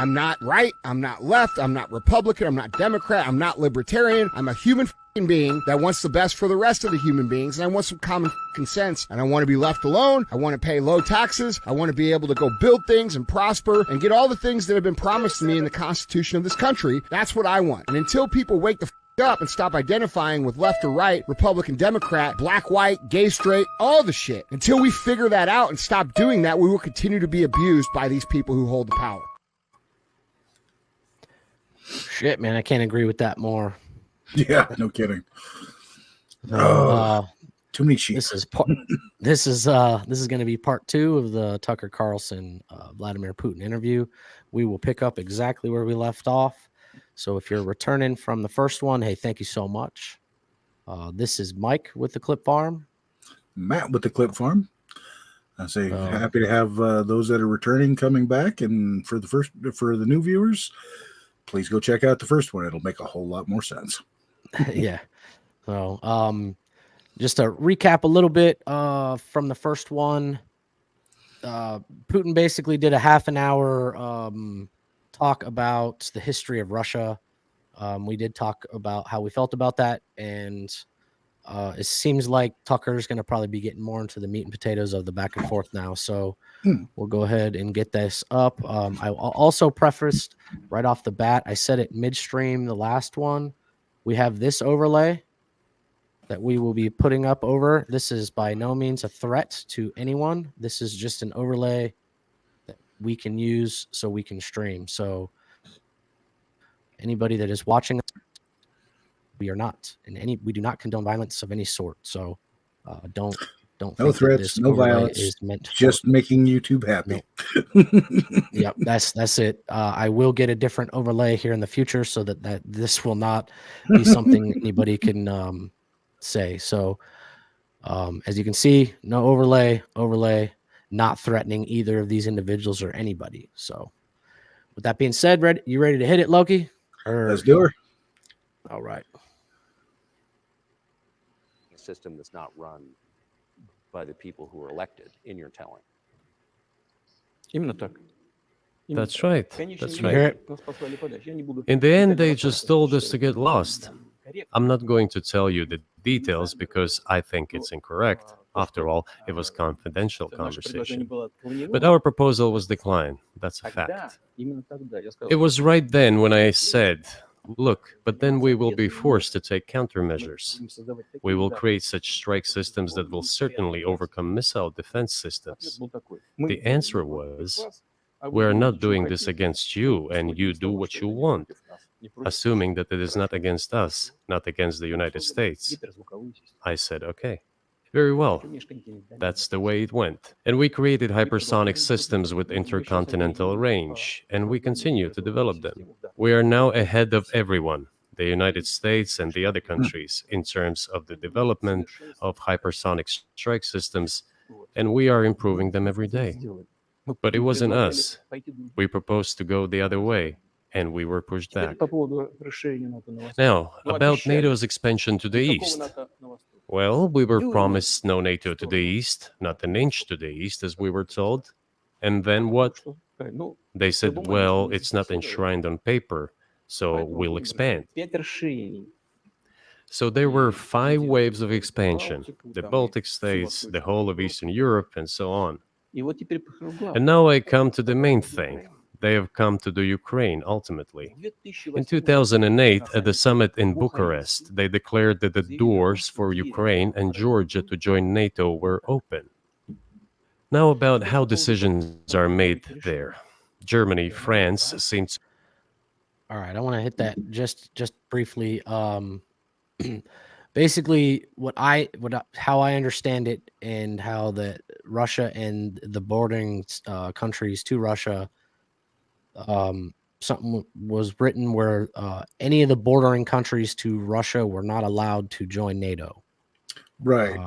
I'm not right. I'm not left. I'm not Republican. I'm not Democrat. I'm not libertarian. I'm a human being that wants the best for the rest of the human beings, and I want some common sense, and I want to be left alone. I want to pay low taxes. I want to be able to go build things and prosper and get all the things that have been promised to me in the Constitution of this country. That's what I want. And until people wake the up and stop identifying with left or right, Republican, Democrat, black, white, gay, straight, all the shit, until we figure that out and stop doing that, we will continue to be abused by these people who hold the power. Shit, man, I can't agree with that more. Yeah, no kidding. Too many sheep. This is going to be part 2 of the Tucker Carlson Vladimir Putin interview. We will pick up exactly where we left off. So if you're returning from the first one, hey, thank you so much. This is Mike with the Clip Farm. Matt with the Clip Farm. I say happy to have those that are returning coming back, and for the new viewers, please go check out the first one. It'll make a whole lot more sense. Yeah. So just to recap a little bit from the first one, Putin basically did a half an hour talk about the history of Russia. We did talk about how we felt about that, and it seems like Tucker's going to probably be getting more into the meat and potatoes of the back and forth now. So we'll go ahead and get this up. I also prefaced right off the bat, I said it midstream, the last one. We have this overlay that we will be putting up over. This is by no means a threat to anyone. This is just an overlay that we can use so we can stream. So anybody that is watching, we are not we do not condone violence of any sort. So don't no threats, no violence, is meant just making YouTube happy. No. Yep, that's it. I will get a different overlay here in the future so that this will not be something anybody can say. So as you can see, no overlay, not threatening either of these individuals or anybody. So with that being said, you ready to hit it, Loki? Let's do it. All right. A system that's not run by the people who are elected in your telling. That's right. That's right. In the end, they just told us to get lost. I'm not going to tell you the details because I think it's incorrect. After all, it was confidential conversation. But our proposal was declined. That's a fact. It was right then when I said, look, but then we will be forced to take countermeasures. We will create such strike systems that will certainly overcome missile defense systems. The answer was, we're not doing this against you, and you do what you want, assuming that it is not against us, not against the United States. I said, okay. Very well. That's the way it went. And we created hypersonic systems with intercontinental range, and we continue to develop them. We are now ahead of everyone, the United States and the other countries, in terms of the development of hypersonic strike systems, and we are improving them every day. But it wasn't us. We proposed to go the other way, and we were pushed back. Now, about NATO's expansion to the east. Well, we were promised no NATO to the east, not an inch to the east, as we were told. And then what? They said, well, it's not enshrined on paper, so we'll expand. So there were 5 waves of expansion, the Baltic states, the whole of Eastern Europe, and so on. And now I come to the main thing. They have come to the Ukraine, ultimately. In 2008, at the summit in Bucharest, they declared that the doors for Ukraine and Georgia to join NATO were open. Now about how decisions are made there. Germany, France seem to... All right, I want to hit that just briefly. Basically, how I understand it, and how the Russia and the bordering countries to Russia, something was written where any of the bordering countries to Russia were not allowed to join NATO. Right.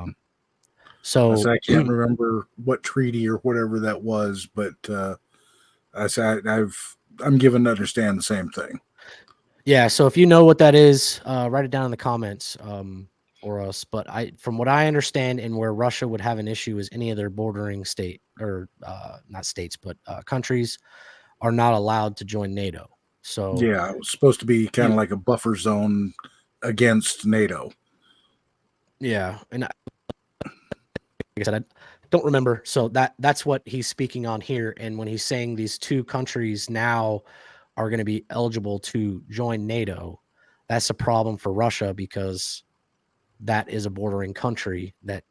So I can't remember what treaty or whatever that was, but I'm given to understand the same thing. Yeah. So if you know what that is, write it down in the comments or us. But from what I understand, and where Russia would have an issue is any of their bordering state or not states, but countries are not allowed to join NATO. So yeah, it was supposed to be kind of like a buffer zone against NATO. Yeah, and like I said, I don't remember. So that's what he's speaking on here. And when he's saying these two countries now are going to be eligible to join NATO, that's a problem for Russia because that is a bordering country that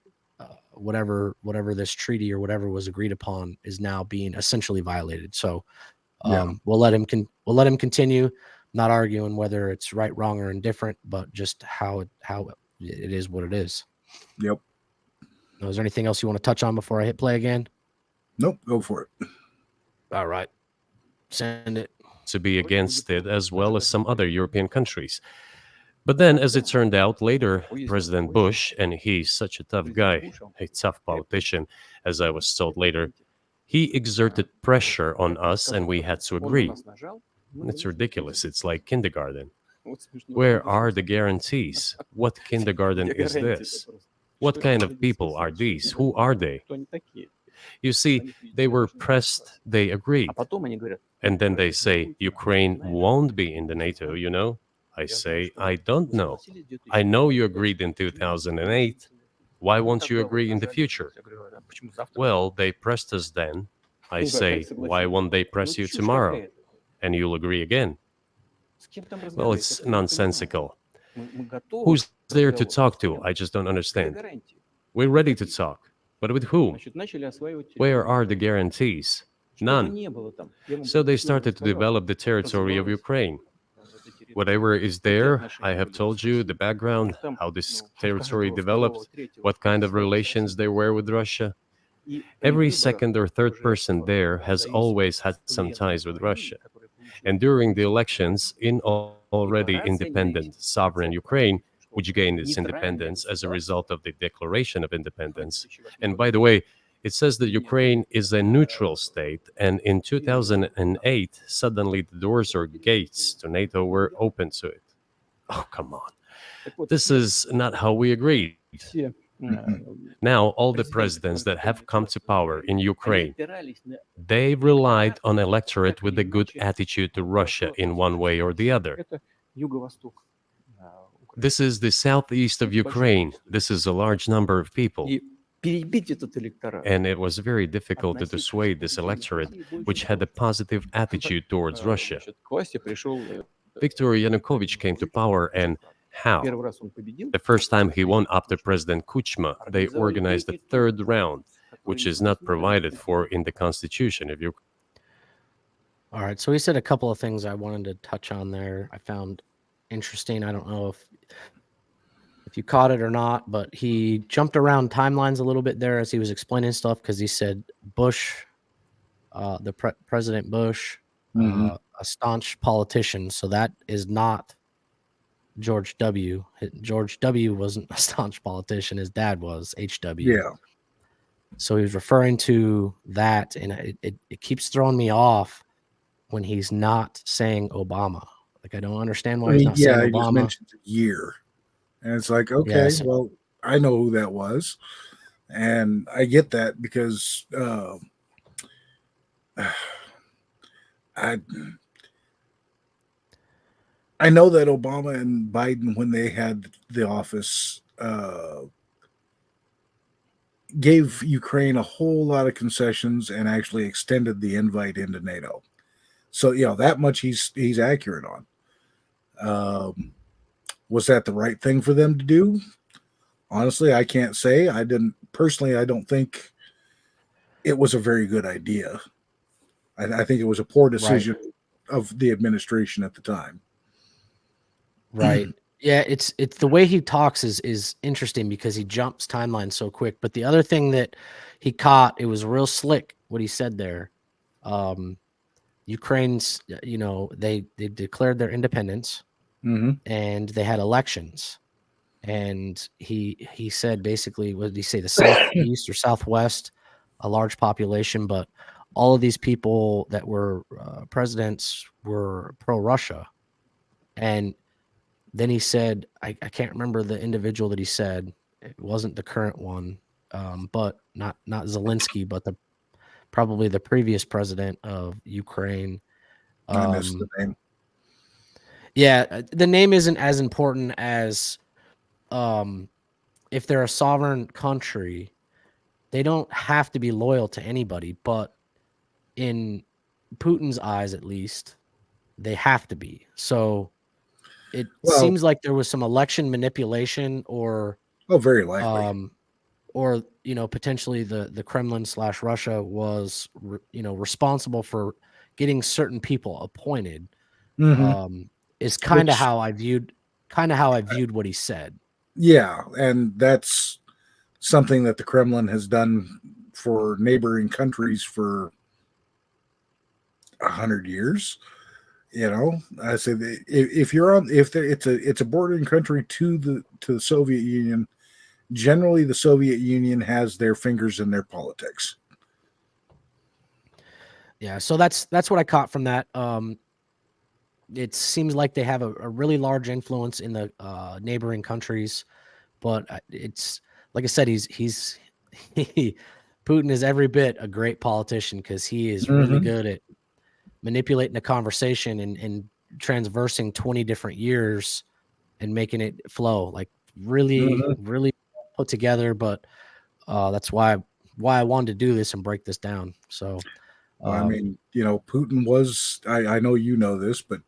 whatever this treaty or whatever was agreed upon is now being essentially violated. So we'll let him continue. Not arguing whether it's right, wrong, or indifferent, but just how it is what it is. Yep. Is there anything else you want to touch on before I hit play again? Nope. Go for it. All right. Send it. To be against it, as well as some other European countries. But then, as it turned out later, President Bush, and he's such a tough guy, a tough politician, as I was told later, he exerted pressure on us and we had to agree. It's ridiculous. It's like kindergarten. Where are the guarantees? What kindergarten is this? What kind of people are these? Who are they? You see, they were pressed, they agreed. And then they say, Ukraine won't be in the NATO, you know? I say, I don't know. I know you agreed in 2008. Why won't you agree in the future? Well, they pressed us then. I say, why won't they press you tomorrow? And you'll agree again. Well, it's nonsensical. Who's there to talk to? I just don't understand. We're ready to talk. But with whom? Where are the guarantees? None. So they started to develop the territory of Ukraine. Whatever is there, I have told you the background, how this territory developed, what kind of relations there were with Russia. Every second or third person there has always had some ties with Russia. And during the elections in already independent, sovereign Ukraine, which gained its independence as a result of the Declaration of Independence. And by the way, it says that Ukraine is a neutral state, and in 2008, suddenly the doors or gates to NATO were open to it. Oh, come on. This is not how we agreed. Now, all the presidents that have come to power in Ukraine, they relied on electorate with a good attitude to Russia in one way or the other. This is the southeast of Ukraine. This is a large number of people. And it was very difficult to dissuade this electorate, which had a positive attitude towards Russia. Viktor Yanukovych came to power, and how? The first time he won after President Kuchma, they organized a third round, which is not provided for in the constitution of Ukraine. All right, so he said a couple of things I wanted to touch on there. I found interesting. I don't know if you caught it or not, but he jumped around timelines a little bit there as he was explaining stuff because he said Bush, President Bush, a staunch politician. So that is not George W. George W. wasn't a staunch politician. His dad was H.W. Yeah. So he was referring to that, and it keeps throwing me off when he's not saying Obama. Like, I don't understand why he's not saying Obama. Yeah, he just mentioned a year. And it's like, okay, well, I know who that was. And I get that because I know that Obama and Biden, when they had the office, gave Ukraine a whole lot of concessions and actually extended the invite into NATO. So, that much he's accurate on. Was that the right thing for them to do? Honestly, I can't say. I don't think it was a very good idea. I think it was a poor decision of the administration at the time. Right. Yeah, it's the way he talks is interesting because he jumps timelines so quick. But the other thing that he caught, it was real slick what he said there. Ukraine's, they declared their independence. And they had elections, and he said basically, what did he say? The southeast or southwest, a large population, but all of these people that were presidents were pro-Russia. And then he said, I can't remember the individual that he said. It wasn't the current one, but not Zelensky, but probably the previous president of Ukraine. I missed the name. Yeah, the name isn't as important as if they're a sovereign country, they don't have to be loyal to anybody, but in Putin's eyes, at least, they have to be. So it seems like there was some election manipulation or very likely. Or, potentially the Kremlin / Russia was, responsible for getting certain people appointed. Is kind of how I viewed what he said. Yeah, and that's something that the Kremlin has done for neighboring countries for 100 years. I say if it's a bordering country to the Soviet Union, generally the Soviet Union has their fingers in their politics. Yeah, so that's what I caught from that. It seems like they have a really large influence in the neighboring countries, but it's like I said, Putin is every bit a great politician because he is really good at manipulating a conversation and transversing 20 different years and making it flow, like really put together. But that's why I wanted to do this and break this down. So Putin was, I know you know this, but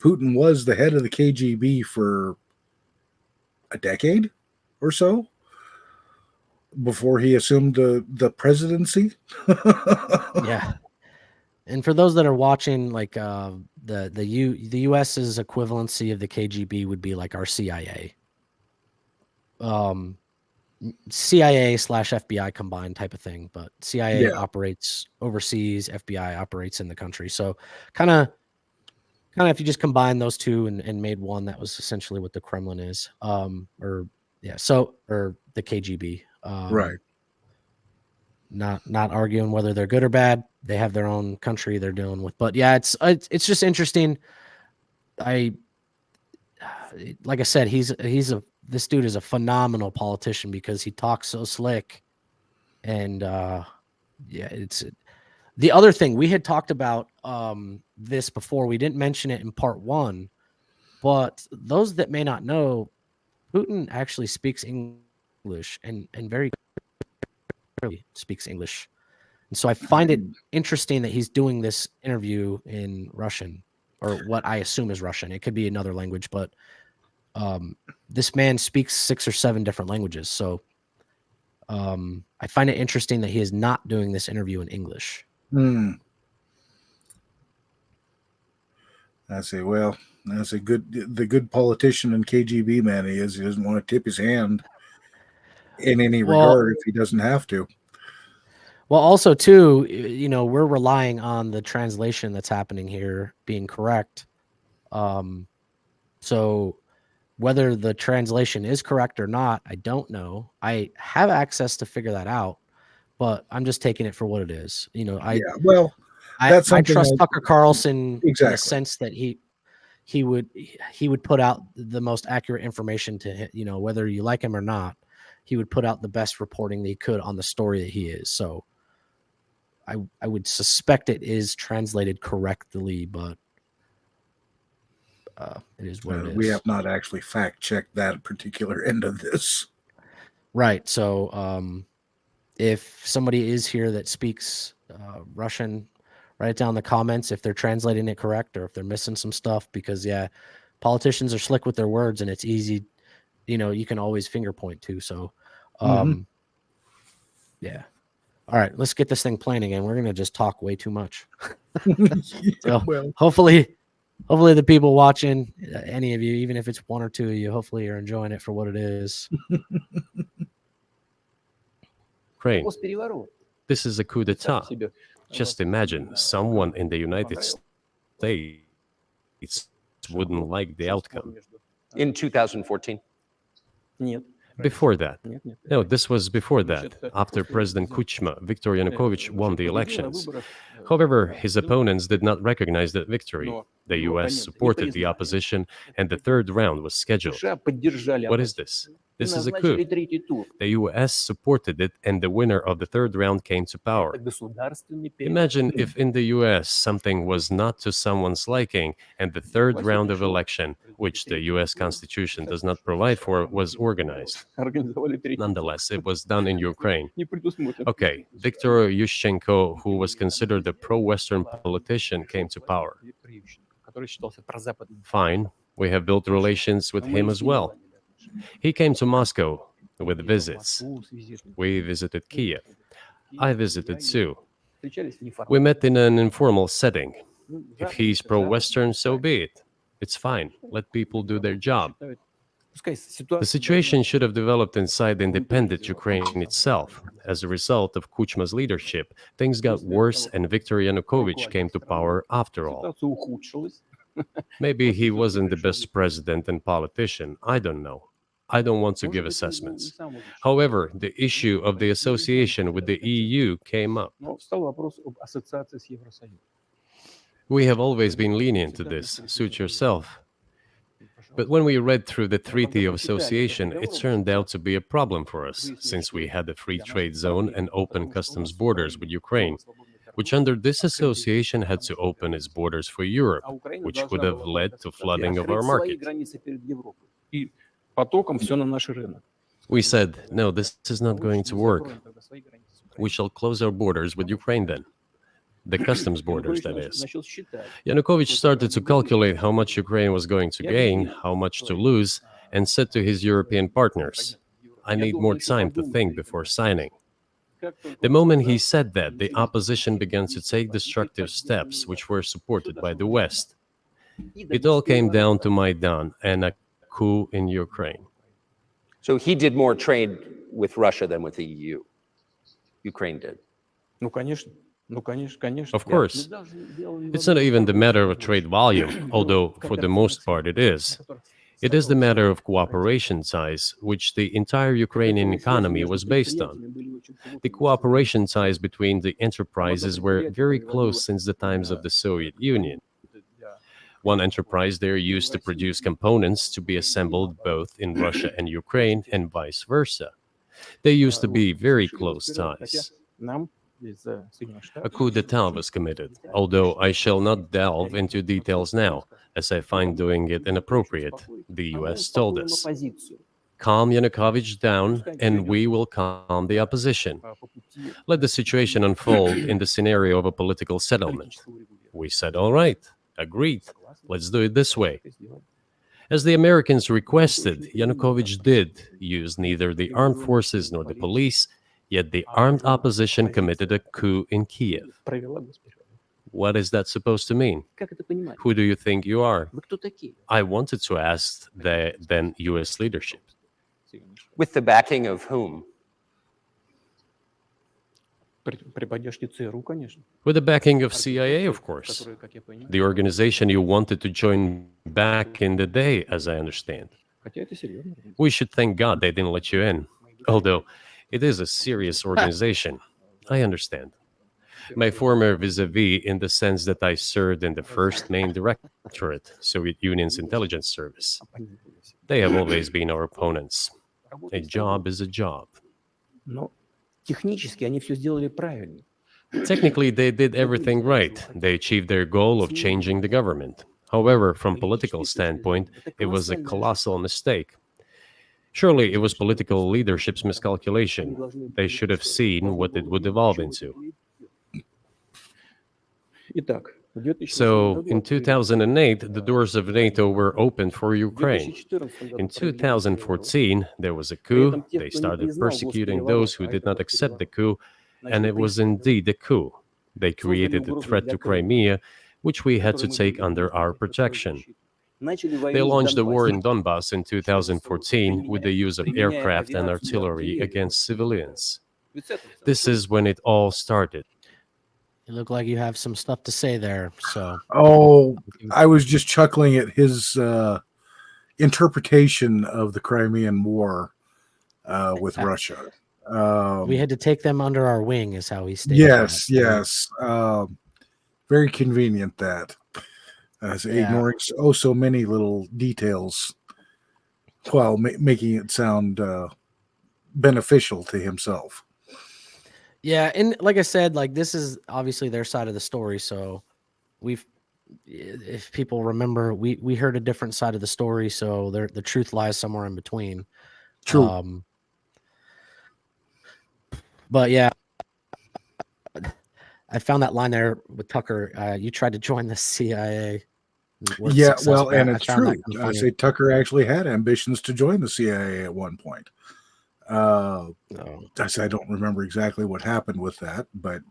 Putin was the head of the KGB for a decade or so before he assumed the presidency. Yeah. And for those that are watching, like the US's equivalency of the KGB would be like our CIA. CIA / FBI combined type of thing, but CIA operates overseas, FBI operates in the country. So kind of if you just combine those two and made one, that was essentially what the Kremlin is. Or the KGB. Right. Not arguing whether they're good or bad. They have their own country they're dealing with. But yeah, it's just interesting. Like I said, this dude is a phenomenal politician because he talks so slick. And it's the other thing we had talked about this before. We didn't mention it in part 1, but those that may not know, Putin actually speaks English and very clearly speaks English. And so I find it interesting that he's doing this interview in Russian, or what I assume is Russian. It could be another language, but this man speaks 6 or 7 different languages. So I find it interesting that he is not doing this interview in English. I say, well, that's the good politician and KGB man he is. He doesn't want to tip his hand in any regard if he doesn't have to. Well, also too, we're relying on the translation that's happening here being correct. So whether the translation is correct or not, I don't know. I have access to figure that out, but I'm just taking it for what it is. I trust Tucker Carlson in the sense that he would put out the most accurate information to, whether you like him or not, he would put out the best reporting that he could on the story that he is. So I would suspect it is translated correctly, but it is what it is. We have not actually fact checked that particular end of this. Right. So if somebody is here that speaks Russian, write it down in the comments if they're translating it correct or if they're missing some stuff, because politicians are slick with their words and it's easy, you can always finger point too. So yeah. All right, let's get this thing playing again. We're going to just talk way too much. So hopefully the people watching, any of you, even if it's 1 or 2 of you, hopefully you're enjoying it for what it is. Crane, this is a coup d'etat. Just imagine someone in the United States wouldn't like the outcome. In 2014? Before that. No, this was before that, after President Kuchma, Viktor Yanukovych won the elections. However, his opponents did not recognize that victory. The US supported the opposition, and the third round was scheduled. What is this? This is a coup. The US supported it, and the winner of the third round came to power. Imagine if in the US something was not to someone's liking, and the third round of election, which the US Constitution does not provide for, was organized. Nonetheless, it was done in Ukraine. Okay, Viktor Yushchenko, who was considered a pro-Western politician, came to power. Fine, we have built relations with him as well. He came to Moscow with visits. We visited Kiev. I visited too. We met in an informal setting. If he's pro-Western, so be it. It's fine. Let people do their job. The situation should have developed inside the independent Ukraine itself. As a result of Kuchma's leadership, things got worse and Viktor Yanukovych came to power after all. Maybe he wasn't the best president and politician. I don't know. I don't want to give assessments. However, the issue of the association with the EU came up. We have always been lenient to this. Suit yourself. But when we read through the Treaty of Association, it turned out to be a problem for us, since we had a free trade zone and open customs borders with Ukraine, which under this association had to open its borders for Europe, which would have led to flooding of our market. We said, no, this is not going to work. We shall close our borders with Ukraine then. The customs borders, that is. Yanukovych started to calculate how much Ukraine was going to gain, how much to lose, and said to his European partners, I need more time to think before signing. The moment he said that, the opposition began to take destructive steps, which were supported by the West. It all came down to Maidan and a coup in Ukraine. So he did more trade with Russia than with the EU. Ukraine did. Of course. It's not even the matter of trade volume, although for the most part it is. It is the matter of cooperation ties, which the entire Ukrainian economy was based on. The cooperation ties between the enterprises were very close since the times of the Soviet Union. One enterprise there used to produce components to be assembled both in Russia and Ukraine and vice versa. They used to be very close ties. A coup d'etat was committed, although I shall not delve into details now, as I find doing it inappropriate, the US told us. Calm Yanukovych down, and we will calm the opposition. Let the situation unfold in the scenario of a political settlement. We said, all right, agreed, let's do it this way. As the Americans requested, Yanukovych did use neither the armed forces nor the police, yet the armed opposition committed a coup in Kiev. What is that supposed to mean? Who do you think you are? I wanted to ask the then U.S. leadership. With the backing of whom? With the backing of CIA, of course. The organization you wanted to join back in the day, as I understand. We should thank God they didn't let you in. Although, it is a serious organization. I understand. My former vis-a-vis in the sense that I served in the first main directorate, Soviet Union's intelligence service. They have always been our opponents. A job is a job. Technically, they did everything right. They achieved their goal of changing the government. However, from political standpoint, it was a colossal mistake. Surely it was political leadership's miscalculation. They should have seen what it would evolve into. So, in 2008, the doors of NATO were opened for Ukraine. In 2014, there was a coup. They started persecuting those who did not accept the coup, and it was indeed a coup. They created a threat to Crimea, which we had to take under our protection. They launched a war in Donbass in 2014 with the use of aircraft and artillery against civilians. This is when it all started. You look like you have some stuff to say there. So, I was just chuckling at his interpretation of the Crimean War with Russia. We had to take them under our wing, is how he stated. Yes. Very convenient that. Ignoring so many little details. while making it sound beneficial to himself. Yeah, and like I said, like this is obviously their side of the story. So if people remember, we heard a different side of the story. So the truth lies somewhere in between. True. But yeah, I found that line there with Tucker. You tried to join the CIA. Yeah, well, and it's true. I say Tucker actually had ambitions to join the CIA at one point. I don't remember exactly what happened with that, but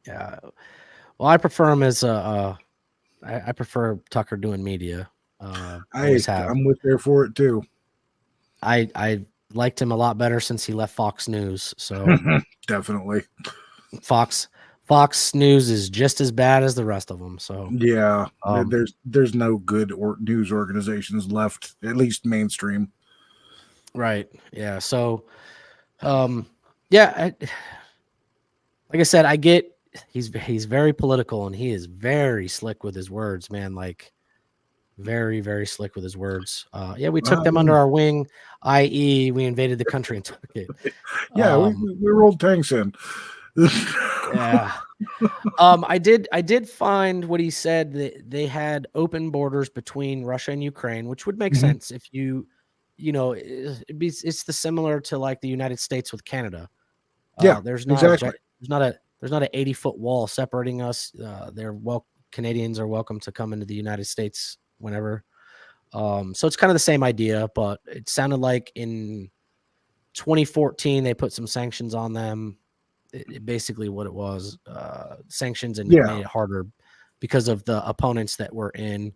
yeah. Well, I prefer him as I prefer Tucker doing media. I'm with there for it too. I liked him a lot better since he left Fox News. So definitely, Fox News is just as bad as the rest of them. So yeah, there's no good news organizations left, at least mainstream. Right. Yeah. So, yeah. Like I said, I get he's very political and he is very slick with his words, man. Like very, very slick with his words. Yeah, we took them under our wing, i.e., we invaded the country and took it. Yeah, we rolled tanks in. Yeah. I did find what he said that they had open borders between Russia and Ukraine, which would make sense if it's the similar to like the United States with Canada. Yeah, there's not an 80-foot wall separating us. Canadians are welcome to come into the United States whenever. So it's kind of the same idea, but it sounded like in 2014 they put some sanctions on them. Basically what it was, sanctions, and it made it harder because of the opponents that were in.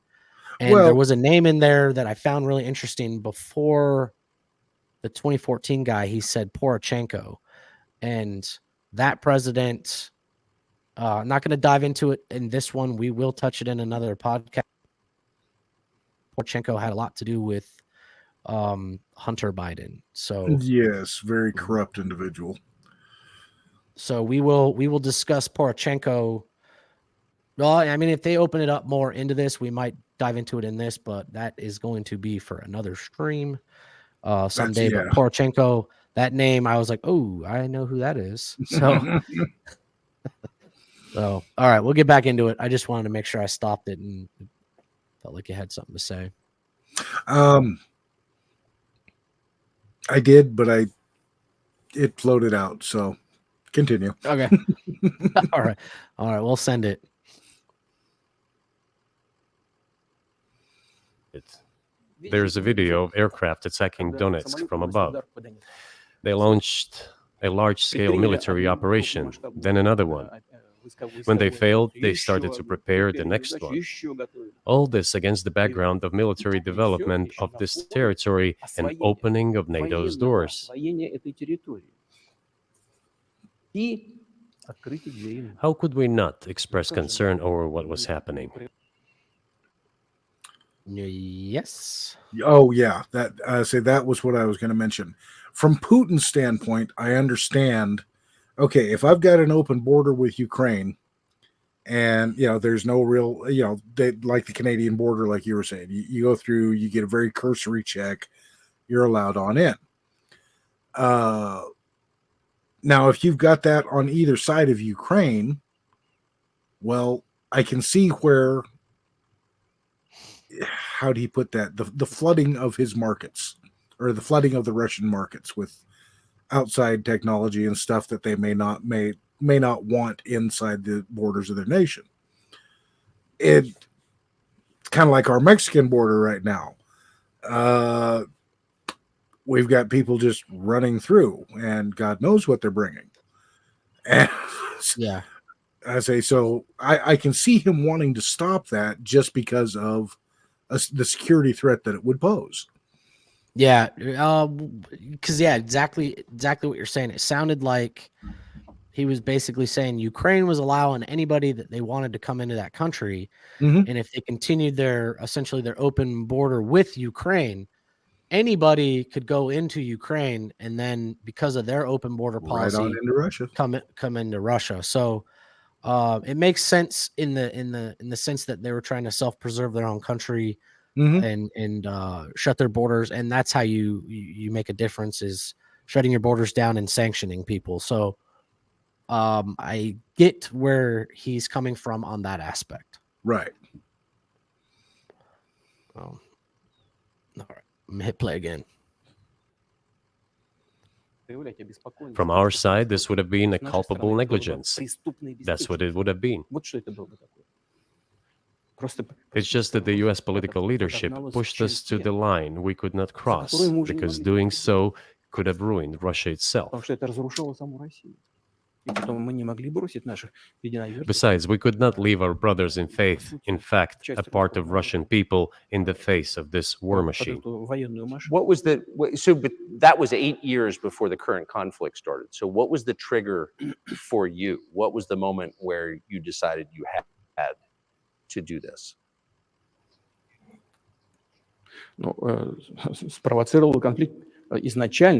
And there was a name in there that I found really interesting before the 2014 guy. He said Poroshenko, and that president, I'm not going to dive into it in this one. We will touch it in another podcast. Poroshenko had a lot to do with Hunter Biden. So yes, very corrupt individual. So we will discuss Poroshenko. Well, I mean, if they open it up more into this, we might dive into it in this, but that is going to be for another stream someday. But Poroshenko, that name, I was like, oh, I know who that is. So, all right, we'll get back into it. I just wanted to make sure I stopped it and felt like you had something to say. I did, but it floated out. So continue. Okay. All right. We'll send it. There's a video of aircraft attacking Donetsk from above. They launched a large-scale military operation, then another one. When they failed, they started to prepare the next one. All this against the background of military development of this territory and opening of NATO's doors. How could we not express concern over what was happening? Yes. Oh, yeah. That was what I was going to mention. From Putin's standpoint, I understand. Okay, if I've got an open border with Ukraine, and there's no real, like the Canadian border, like you were saying, you go through, you get a very cursory check, you're allowed on in. Now, if you've got that on either side of Ukraine, well, I can see where. How do you put that? The flooding of his markets, or the flooding of the Russian markets with outside technology and stuff that they may not want inside the borders of their nation. It's kind of like our Mexican border right now. We've got people just running through, and God knows what they're bringing. And yeah, I can see him wanting to stop that just because of the security threat that it would pose. Yeah, because exactly what you're saying. It sounded like he was basically saying Ukraine was allowing anybody that they wanted to come into that country, and if they continued their open border with Ukraine, anybody could go into Ukraine, and then because of their open border policy, right on into Russia, come into Russia. So it makes sense in the sense that they were trying to self-preserve their own country. and shut their borders, and that's how you make a difference, is shutting your borders down and sanctioning people. So I get where he's coming from on that aspect. Right. All right, I'm gonna hit play again. From our side, this would have been a culpable negligence. That's what it would have been. It's just that the U.S. political leadership pushed us to the line we could not cross, because doing so could have ruined Russia itself. Besides, we could not leave our brothers in faith, in fact, a part of Russian people, in the face of this war machine. But that was 8 years before the current conflict started. So what was the trigger for you? What was the moment where you decided you had to do this?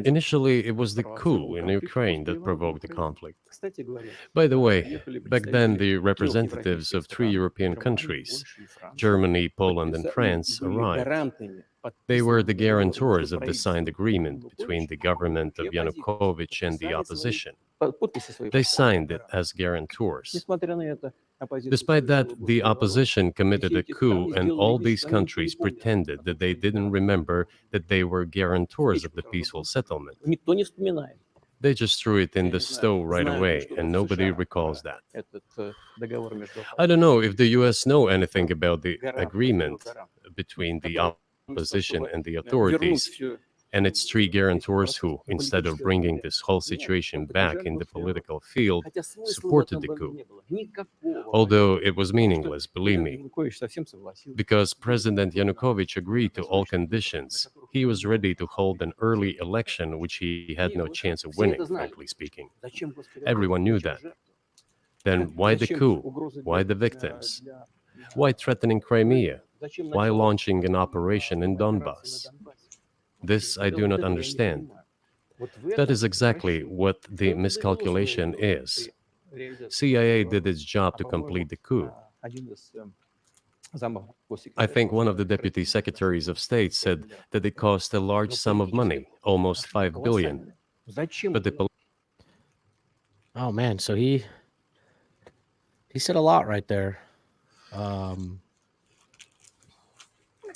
Initially, it was the coup in Ukraine that provoked the conflict. By the way, back then the representatives of 3 European countries, Germany, Poland, and France, arrived. They were the guarantors of the signed agreement between the government of Yanukovych and the opposition. They signed it as guarantors. Despite that, the opposition committed a coup, and all these countries pretended that they didn't remember that they were guarantors of the peaceful settlement. They just threw it in the stove right away, and nobody recalls that. I don't know if the US know anything about the agreement between the opposition and the authorities, and its 3 guarantors who, instead of bringing this whole situation back in the political field, supported the coup. Although it was meaningless, believe me, because President Yanukovych agreed to all conditions. He was ready to hold an early election, which he had no chance of winning, frankly speaking. Everyone knew that. Then why the coup? Why the victims? Why threatening Crimea? Why launching an operation in Donbass? This I do not understand. That is exactly what the miscalculation is. CIA did its job to complete the coup. I think one of the deputy secretaries of state said that it cost a large sum of money, almost $5 billion. But the Oh man, so he said a lot right there.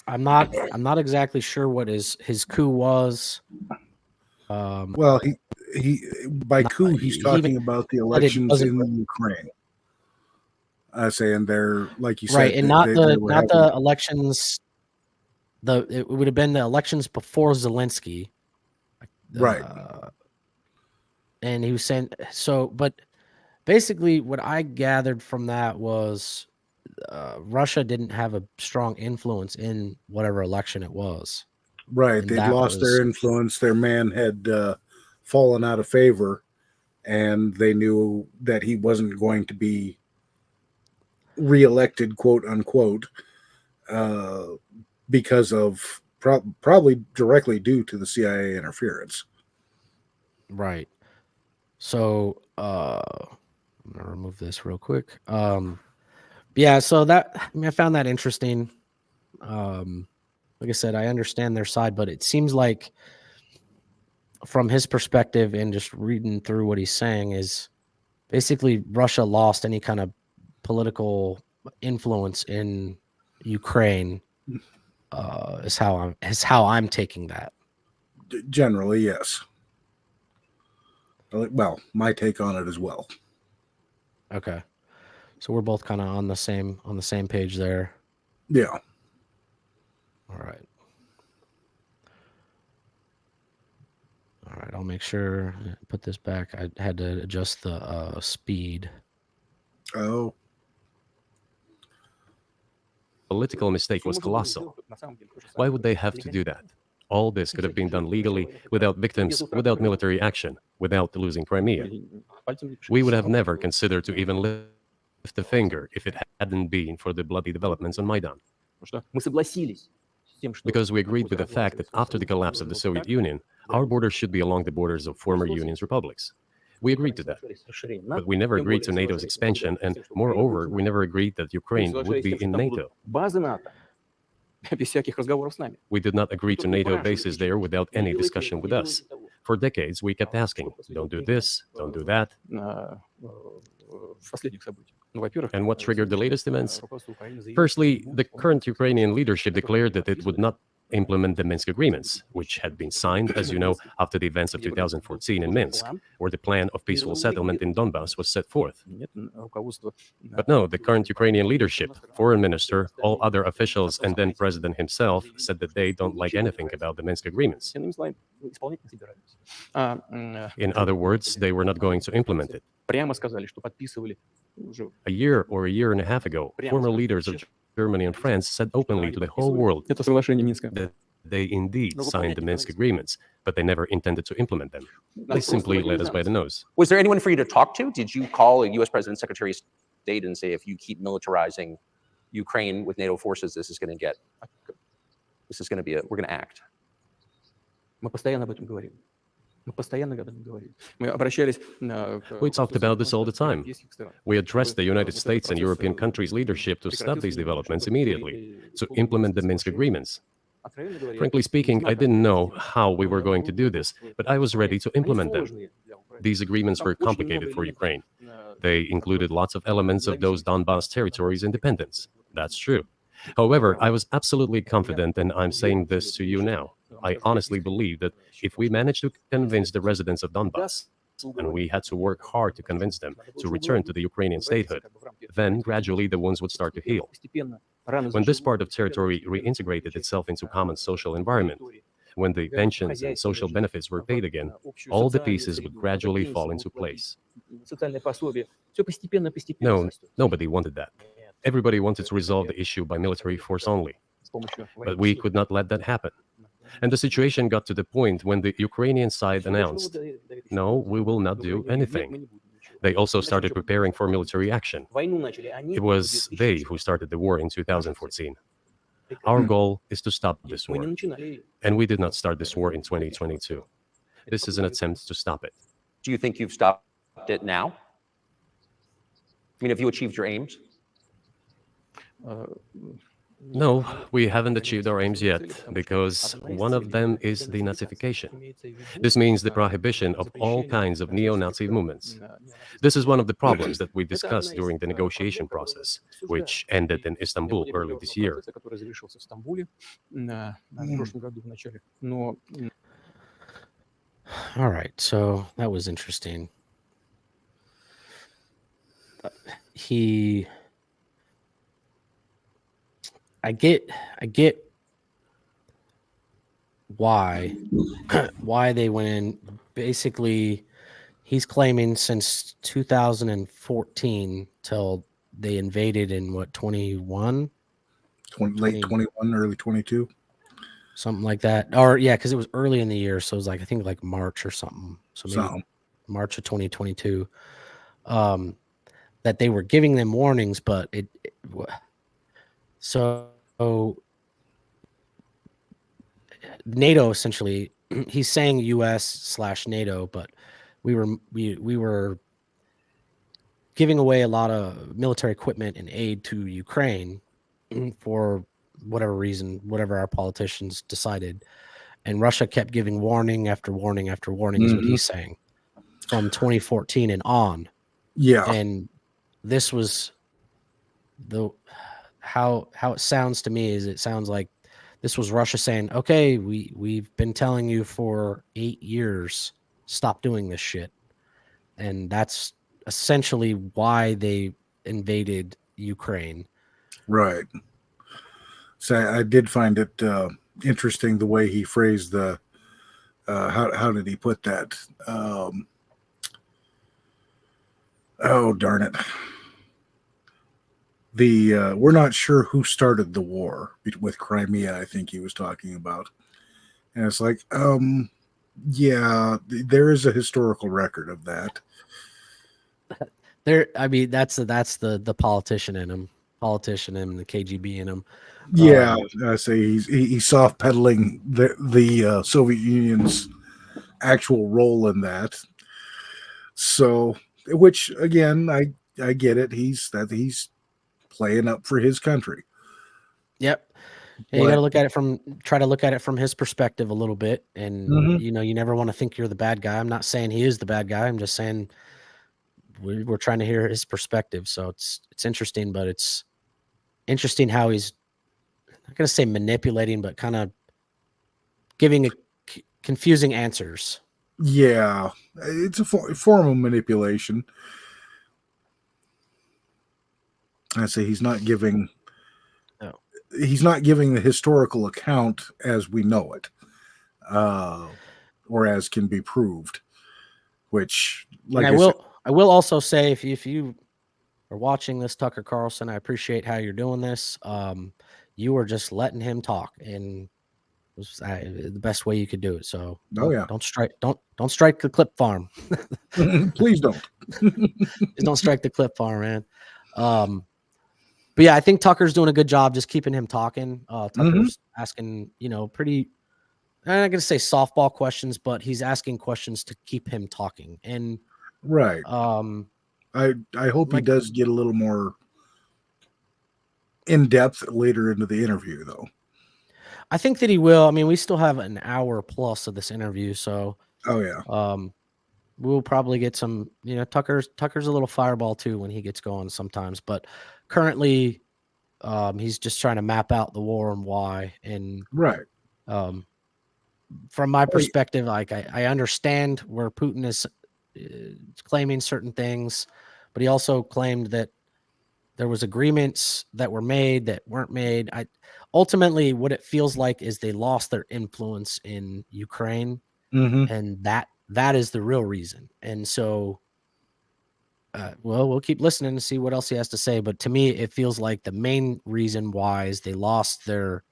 I'm not exactly sure what his coup was. Well, he by coup he's talking about the elections in Ukraine. I say, and they're like you said, right, and not the elections. It would have been the elections before Zelensky, right? And he was saying so, but basically, what I gathered from that was Russia didn't have a strong influence in whatever election it was. Right, and they'd lost their influence. Their man had fallen out of favor, and they knew that he wasn't going to be reelected, quote unquote, because of probably directly due to the CIA interference. Right. So I'm gonna remove this real quick. Yeah, so I found that interesting. Like I said, I understand their side, but it seems like from his perspective and just reading through what he's saying is basically Russia lost any kind of political influence in Ukraine. Is how I'm taking that. Generally, yes. Well, my take on it as well. Okay. So we're both kind of on the same page there. Yeah. All right. I'll make sure put this back. I had to adjust the speed. Oh. Political mistake was colossal. Why would they have to do that? All this could have been done legally, without victims, without military action, without losing Crimea. We would have never considered to even lift a finger if it hadn't been for the bloody developments on Maidan. Because we agreed with the fact that after the collapse of the Soviet Union, our borders should be along the borders of former Union's republics. We agreed to that. But we never agreed to NATO's expansion, and moreover, we never agreed that Ukraine would be in NATO. We did not agree to NATO bases there without any discussion with us. For decades, we kept asking, don't do this, don't do that. And what triggered the latest events? Firstly, the current Ukrainian leadership declared that it would not implement the Minsk agreements, which had been signed, as you know, after the events of 2014 in Minsk, where the plan of peaceful settlement in Donbass was set forth. But no, the current Ukrainian leadership, foreign minister, all other officials, and then president himself said that they don't like anything about the Minsk agreements. In other words, they were not going to implement it. A year or a year and a half ago, former leaders of Germany and France said openly to the whole world that they indeed signed the Minsk agreements, but they never intended to implement them. They simply led us by the nose. Was there anyone for you to talk to? Did you call a U.S. President, Secretary of State, and say, if you keep militarizing Ukraine with NATO forces, we're going to act? We talked about this all the time. We addressed the United States and European countries' leadership to stop these developments immediately, to implement the Minsk agreements. Frankly speaking, I didn't know how we were going to do this, but I was ready to implement them. These agreements were complicated for Ukraine. They included lots of elements of those Donbass territories' independence. That's true. However, I was absolutely confident, and I'm saying this to you now. I honestly believe that if we managed to convince the residents of Donbass, and we had to work hard to convince them to return to the Ukrainian statehood, then gradually the wounds would start to heal. When this part of territory reintegrated itself into common social environment, when the pensions and social benefits were paid again, all the pieces would gradually fall into place. No, nobody wanted that. Everybody wanted to resolve the issue by military force only. But we could not let that happen. And the situation got to the point when the Ukrainian side announced, no, we will not do anything. They also started preparing for military action. It was they who started the war in 2014. Our goal is to stop this war. And we did not start this war in 2022. This is an attempt to stop it. Do you think you've stopped it now? I mean, have you achieved your aims? No, we haven't achieved our aims yet, because one of them is denazification. This means the prohibition of all kinds of neo-Nazi movements. This is one of the problems that we discussed during the negotiation process, which ended in Istanbul early this year. All right, so that was interesting. I get why they went in. Basically, he's claiming since 2014 till they invaded in what, 21? Late 21, early 22. Something like that. Or yeah, because it was early in the year, so it was like, I think like March or something. So maybe March of 2022. That they were giving them warnings, but so NATO essentially, he's saying US/NATO, but we were giving away a lot of military equipment and aid to Ukraine for whatever reason, whatever our politicians decided, and Russia kept giving warning after warning after warning, is what he's saying, from 2014 and on. Yeah, and this was how it sounds to me is it sounds like this was Russia saying, okay, we've been telling you for 8 years, stop doing this shit. And that's essentially why they invaded Ukraine. Right. So I did find it interesting the way he phrased the, how did he put that? Oh, darn it. We're not sure who started the war with Crimea, I think he was talking about. And it's like, yeah, there is a historical record of that. I mean, that's the politician in him, the KGB in him. Yeah, I say he's soft peddling the Soviet Union's actual role in that. So, which again, I get it. He's playing up for his country. Yep. Yeah, you got to try to look at it from his perspective a little bit. And, you never want to think you're the bad guy. I'm not saying he is the bad guy. I'm just saying we're trying to hear his perspective. So it's interesting, but it's interesting how he's, I'm not going to say manipulating, but kind of giving confusing answers. Yeah, it's a form of manipulation. I say he's not giving the historical account as we know it, or as can be proved. Which, like I will also say, if you are watching this, Tucker Carlson, I appreciate how you're doing this. You were just letting him talk, and it was the best way you could do it. So, don't strike the clip farm. Please don't. Don't strike the clip farm, man. But yeah, I think Tucker's doing a good job just keeping him talking. Tucker's asking, pretty, I'm not going to say softball questions, but he's asking questions to keep him talking. And right. I hope he does get a little more in depth later into the interview, though. I think that he will. I mean, we still have an hour plus of this interview, so we'll probably get some. Tucker's a little fireball too when he gets going sometimes, but currently, he's just trying to map out the war and why. And from my perspective, like I understand where Putin is claiming certain things, but he also claimed that there was agreements that were made that weren't made. Ultimately, what it feels like is they lost their influence in Ukraine, and that is the real reason. And so, we'll keep listening to see what else he has to say. But to me, it feels like the main reason why is they lost their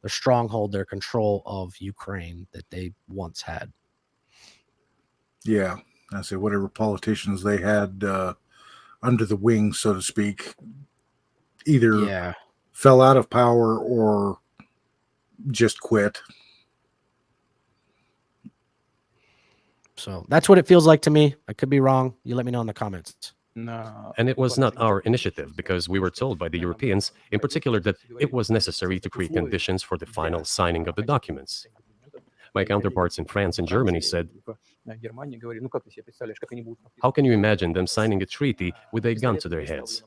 stronghold, their control of Ukraine that they once had. Yeah, I say whatever politicians they had under the wing, so to speak, either fell out of power or just quit. So that's what it feels like to me. I could be wrong. You let me know in the comments. No. And it was not our initiative, because we were told by the Europeans, in particular, that it was necessary to create conditions for the final signing of the documents. My counterparts in France and Germany said, how can you imagine them signing a treaty with a gun to their heads?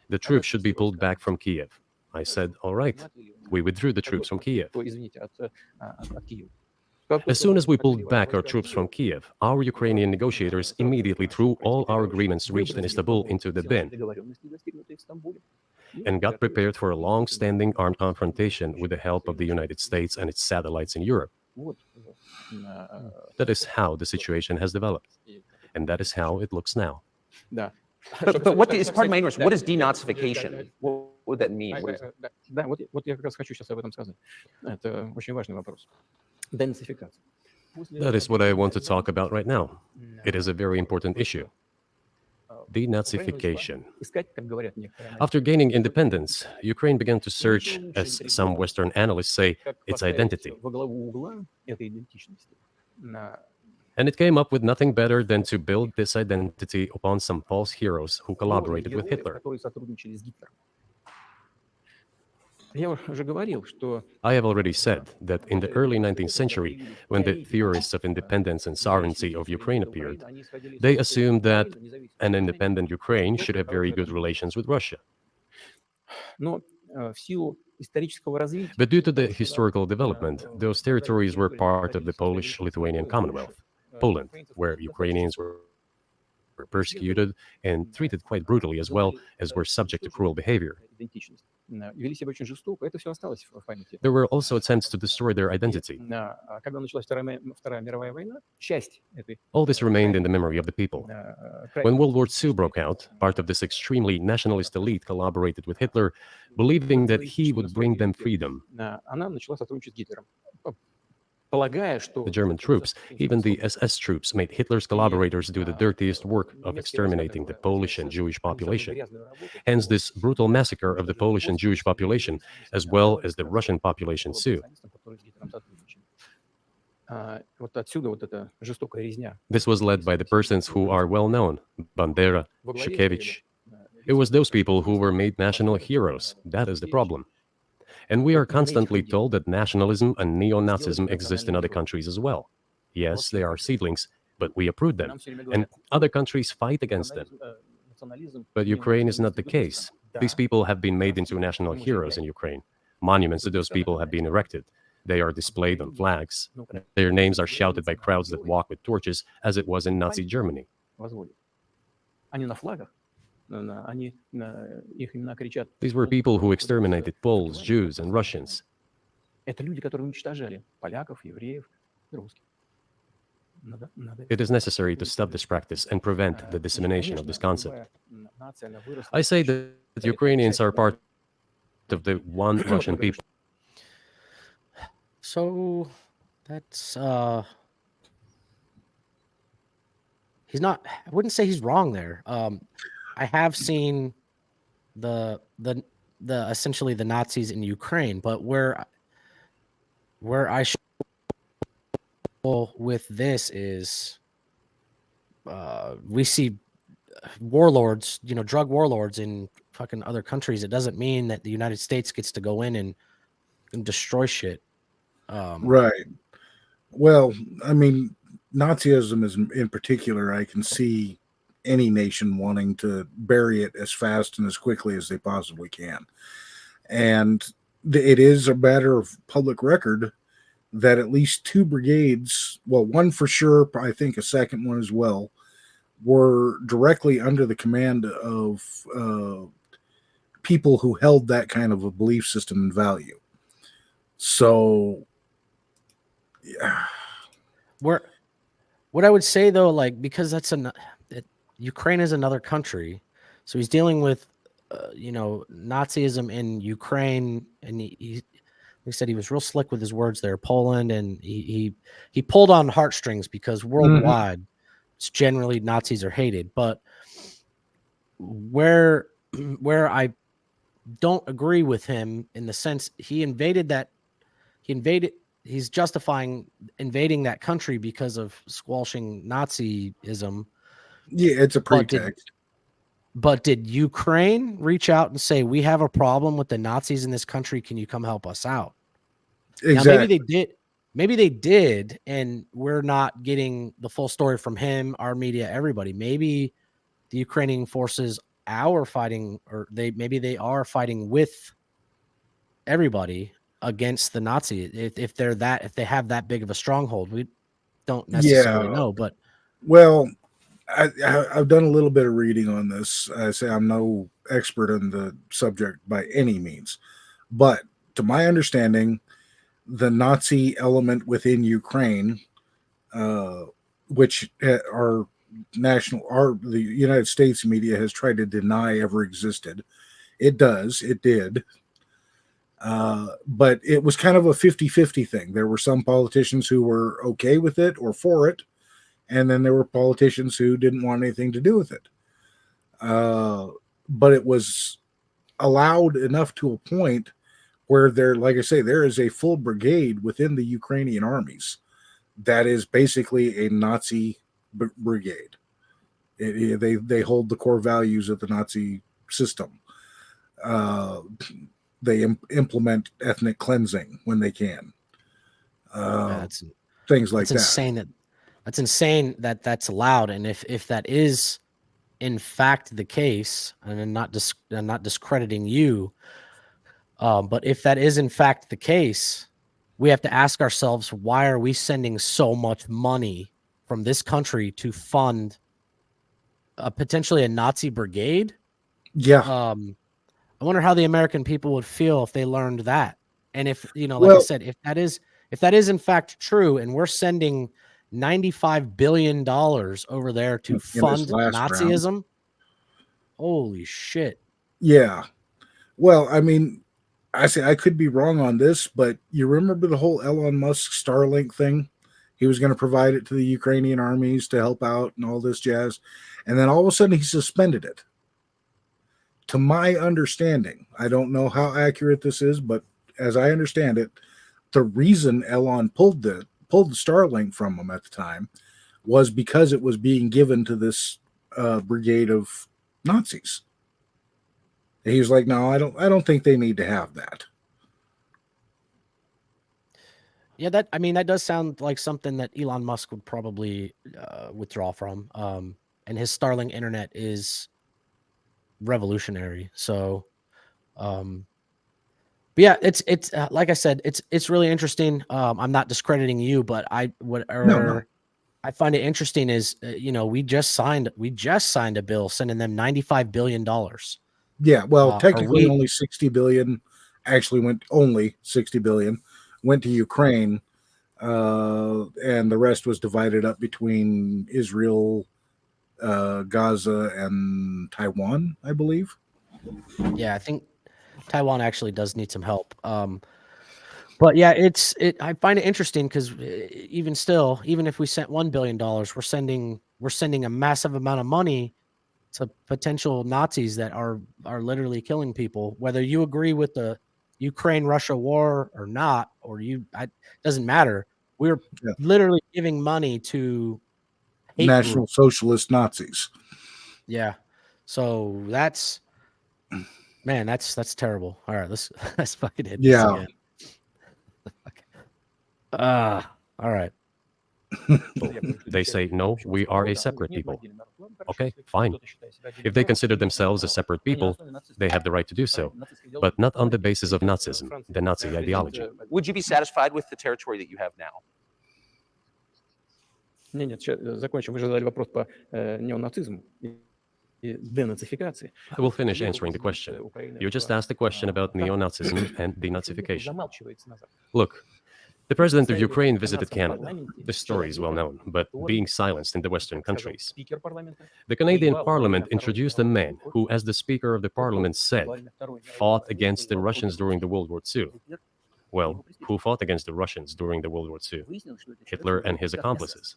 The troops should be pulled back from Kiev. I said, all right. We withdrew the troops from Kiev. As soon as we pulled back our troops from Kiev, our Ukrainian negotiators immediately threw all our agreements reached in Istanbul into the bin and got prepared for a long-standing armed confrontation with the help of the United States and its satellites in Europe. That is how the situation has developed, and that is how it looks now. But what is, pardon my ignorance, what is denazification? What would that mean? That is what I want to talk about right now. It is a very important issue. Denazification. After gaining independence, Ukraine began to search, as some Western analysts say, its identity. And it came up with nothing better than to build this identity upon some false heroes who collaborated with Hitler. I have already said that in the early 19th century, when the theorists of independence and sovereignty of Ukraine appeared, they assumed that an independent Ukraine should have very good relations with Russia. But due to the historical development, those territories were part of the Polish-Lithuanian Commonwealth, Poland, where Ukrainians were persecuted and treated quite brutally, as well as were subject to cruel behavior. There were also attempts to destroy their identity. All this remained in the memory of the people. When World War II broke out, part of this extremely nationalist elite collaborated with Hitler, believing that he would bring them freedom. The German troops, even the SS troops, made Hitler's collaborators do the dirtiest work of exterminating the Polish and Jewish population. Hence this brutal massacre of the Polish and Jewish population, as well as the Russian population too. This was led by the persons who are well known, Bandera, Shukevich. It was those people who were made national heroes. That is the problem. And we are constantly told that nationalism and neo-Nazism exist in other countries as well. Yes, they are seedlings, but we uproot them. And other countries fight against them. But Ukraine is not the case. These people have been made into national heroes in Ukraine. Monuments to those people have been erected. They are displayed on flags. Their names are shouted by crowds that walk with torches, as it was in Nazi Germany. These were people who exterminated Poles, Jews, and Russians. It is necessary to stop this practice and prevent the dissemination of this concept. I say that Ukrainians are part of the one Russian people. So that's he's not, I wouldn't say he's wrong there. I have seen the essentially the Nazis in Ukraine, but where I with this is we see warlords, drug warlords in fucking other countries. It doesn't mean that the United States gets to go in and destroy shit. Right. Well, I mean, Nazism is in particular, I can see any nation wanting to bury it as fast and as quickly as they possibly can. And it is a matter of public record that at least 2 brigades, well, one for sure, I think a second one as well, were directly under the command of people who held that kind of a belief system and value. So, yeah. What I would say though, like, because Ukraine is another country, so he's dealing with, Nazism in Ukraine, and he said he was real slick with his words there, Poland, and he pulled on heartstrings because worldwide, it's generally Nazis are hated. But where I don't agree with him in the sense he's justifying invading that country because of squashing Nazism. Yeah, it's a pretext. But did Ukraine reach out and say, we have a problem with the Nazis in this country, can you come help us out? Exactly. Now, maybe they did, and we're not getting the full story from him, our media, everybody. Maybe the Ukrainian forces are fighting, or maybe they are fighting with everybody against the Nazi. If they have that big of a stronghold, we don't necessarily know. But well, I've done a little bit of reading on this. I say I'm no expert on the subject by any means, but to my understanding, the Nazi element within Ukraine, which the United States media has tried to deny ever existed. It did. But it was kind of a 50-50 thing. There were some politicians who were okay with it or for it, and then there were politicians who didn't want anything to do with it. But it was allowed enough to a point where like I say, there is a full brigade within the Ukrainian armies that is basically a Nazi brigade. They hold the core values of the Nazi system. They implement ethnic cleansing when they can. Things like that. That's insane that that's allowed. And if that is in fact the case, and I'm not discrediting you, but if that is in fact the case, we have to ask ourselves, why are we sending so much money from this country to fund potentially a Nazi brigade? Yeah. I wonder how the American people would feel if they learned that. And if, I said, if that is in fact true, and we're sending $95 billion over there to fund Nazism, round. Holy shit. Yeah. Well, I mean, I could be wrong on this, but you remember the whole Elon Musk Starlink thing? He was going to provide it to the Ukrainian armies to help out and all this jazz. And then all of a sudden he suspended it. To my understanding, I don't know how accurate this is, but as I understand it, the reason Elon pulled the Starlink from him at the time was because it was being given to this brigade of Nazis. And he was like, no, I don't think they need to have that. Yeah, that does sound like something that Elon Musk would probably withdraw from. And his Starlink internet is revolutionary. So, but yeah, it's like I said, it's really interesting. I'm not discrediting you, but I find it interesting is we just signed a bill sending them $95 billion. Yeah, well, technically only 60 billion actually went. Only 60 billion went to Ukraine, and the rest was divided up between Israel, Gaza, and Taiwan, I believe. Yeah, I think Taiwan actually does need some help. But yeah, I find it interesting because even if we sent $1 billion, we're sending a massive amount of money to potential Nazis that are literally killing people. Whether you agree with the Ukraine-Russia war or not, doesn't matter. We're literally giving money to National Socialist Nazis. Yeah. So that's terrible. All right, let's fucking hit this again. All right. They say, no, we are a separate people. Okay, fine. If they consider themselves a separate people, they have the right to do so, but not on the basis of Nazism, the Nazi ideology. Would you be satisfied with the territory that you have now? Закончим. Вы же задали вопрос по неонацизму и денацификации. I will finish answering the question. You just asked a question about neo-Nazism and denazification. Look, the president of Ukraine visited Canada. The story is well known, but being silenced in the Western countries. The Canadian Parliament introduced a man who, as the Speaker of the Parliament said, fought against the Russians during the World War II. Well, who fought against the Russians during the World War II? Hitler and his accomplices.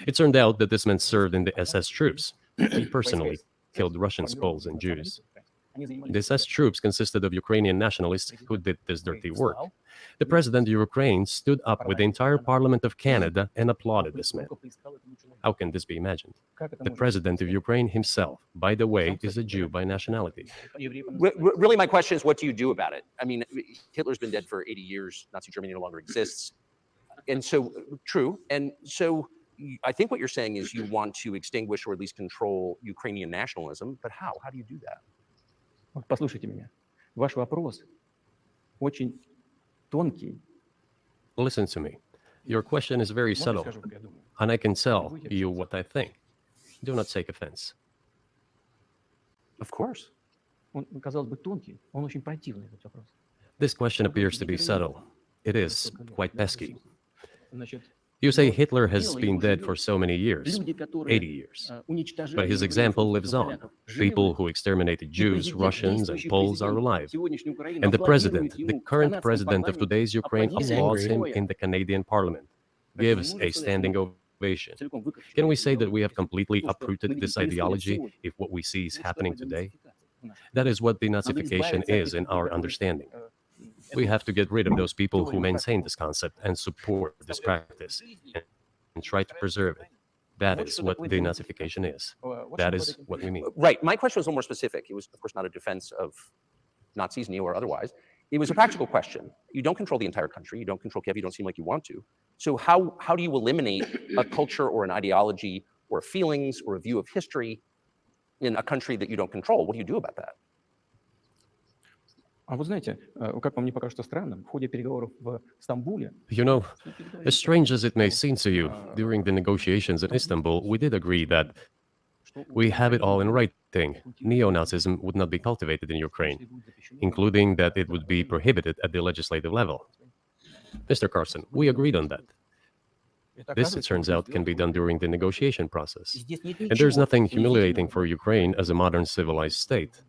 It turned out that this man served in the SS troops. He personally killed Russians, Poles, and Jews. The SS troops consisted of Ukrainian nationalists who did this dirty work. The president of Ukraine stood up with the entire Parliament of Canada and applauded this man. How can this be imagined? The president of Ukraine himself, by the way, is a Jew by nationality. Really, my question is, what do you do about it? I mean, Hitler's been dead for 80 years. Nazi Germany no longer exists. And so, true. And so I think what you're saying is you want to extinguish or at least control Ukrainian nationalism. But how? How do you do that? Послушайте меня. Ваш вопрос очень тонкий. Listen to me. Your question is very subtle, and I can tell you what I think. Do not take offense. Of course. Он, казалось бы, тонкий. Он очень противный, этот вопрос. This question appears to be subtle. It is quite pesky. You say Hitler has been dead for so many years, 80 years. But his example lives on. People who exterminated Jews, Russians, and Poles are alive. And the president, the current president of today's Ukraine, applauds him in the Canadian Parliament, gives a standing ovation. Can we say that we have completely uprooted this ideology if what we see is happening today? That is what denazification is in our understanding. We have to get rid of those people who maintain this concept and support this practice and try to preserve it. That is what denazification is. That is what we mean. Right. My question was a little more specific. It was, of course, not a defense of Nazis, neo or otherwise. It was a practical question. You don't control the entire country. You don't control Kiev. You don't seem like you want to. So how do you eliminate a culture or an ideology or feelings or a view of history in a country that you don't control? What do you do about that? А вы знаете, как вам не покажется странным, в ходе переговоров в Стамбуле... You know, as strange as it may seem to you, during the negotiations in Istanbul, we did agree that we have it all in writing. Neo-Nazism would not be cultivated in Ukraine, including that it would be prohibited at the legislative level. Mr. Carlson, we agreed on that. This, it turns out, can be done during the negotiation process. And there's nothing humiliating for Ukraine as a modern civilized state.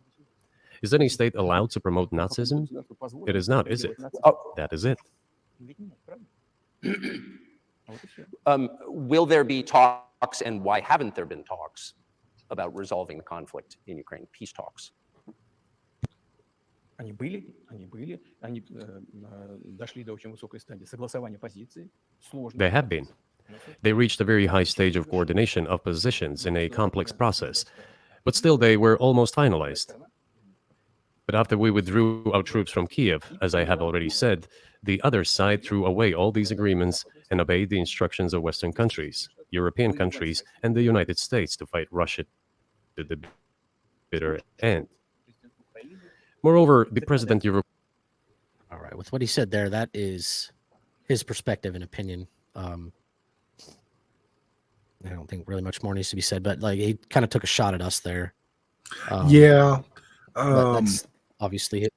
Is any state allowed to promote Nazism? It is not, is it? That is it. Will there be talks, and why haven't there been talks about resolving the conflict in Ukraine, peace talks? Они были, они дошли до очень высокой стадии согласования позиций. They have been. They reached a very high stage of coordination of positions in a complex process, but still they were almost finalized. But after we withdrew our troops from Kiev, as I have already said, the other side threw away all these agreements and obeyed the instructions of Western countries, European countries, and the United States to fight Russia to the bitter end. Moreover, the president... All right, with what he said there, that is his perspective and opinion. I don't think really much more needs to be said, but like he kind of took a shot at us there. Yeah. That's obviously it.